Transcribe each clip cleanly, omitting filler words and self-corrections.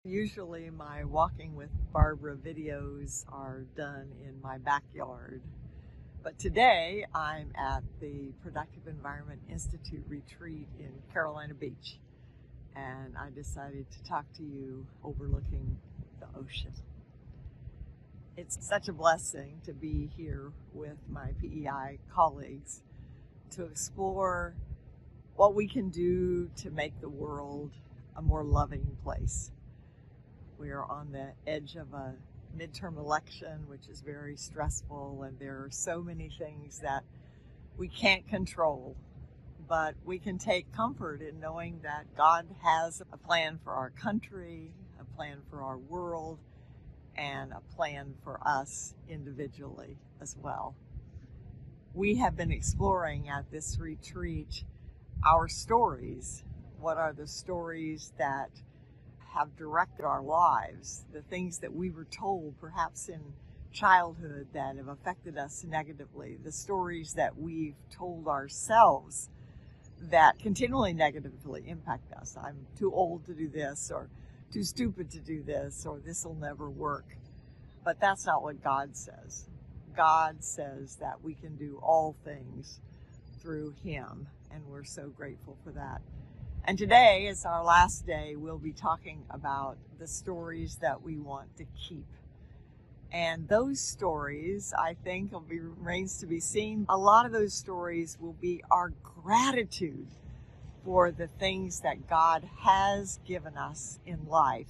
Usually my Walking with Barbara videos are done in my backyard. But today I'm at the Productive Environment Institute retreat in Carolina Beach. And I decided to talk to you overlooking the ocean. It's such a blessing to be here with my PEI colleagues to explore what we can do to make the world a more loving place. We are on the edge of a midterm election, which is very stressful, and there are so many things that we can't control. But we can take comfort in knowing that God has a plan for our country, a plan for our world, and a plan for us individually as well. We have been exploring at this retreat our stories. What are the stories that have directed our lives, the things that we were told perhaps in childhood that have affected us negatively, the stories that we've told ourselves that continually negatively impact us. I'm too old to do this, or too stupid to do this, or this will never work. But that's not what God says. God says that we can do all things through Him, and we're so grateful for that. And today is our last day. We'll be talking about the stories that we want to keep. And those stories, I think, remains to be seen. A lot of those stories will be our gratitude for the things that God has given us in life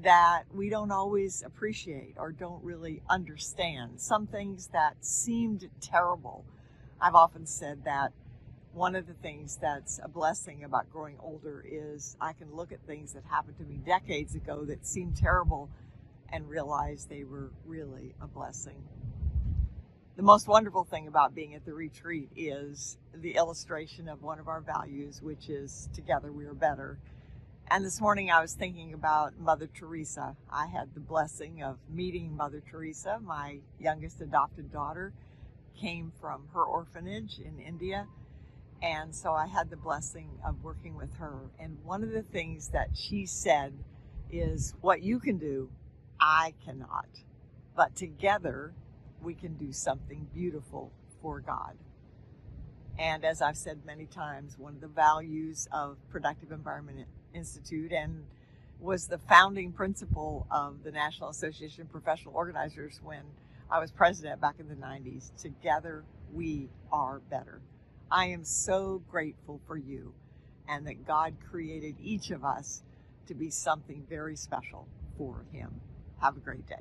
that we don't always appreciate or don't really understand. Some things that seemed terrible. I've often said that one of the things that's a blessing about growing older is I can look at things that happened to me decades ago that seemed terrible and realize they were really a blessing. The most wonderful thing about being at the retreat is the illustration of one of our values, which is together we are better. And this morning I was thinking about Mother Teresa. I had the blessing of meeting Mother Teresa. My youngest adopted daughter came from her orphanage in India. And so I had the blessing of working with her. And one of the things that she said is, what you can do, I cannot. But together, we can do something beautiful for God. And as I've said many times, one of the values of Productive Environment Institute and was the founding principle of the National Association of Professional Organizers when I was president back in the 90s. Together, we are better. I am so grateful for you and that God created each of us to be something very special for Him. Have a great day.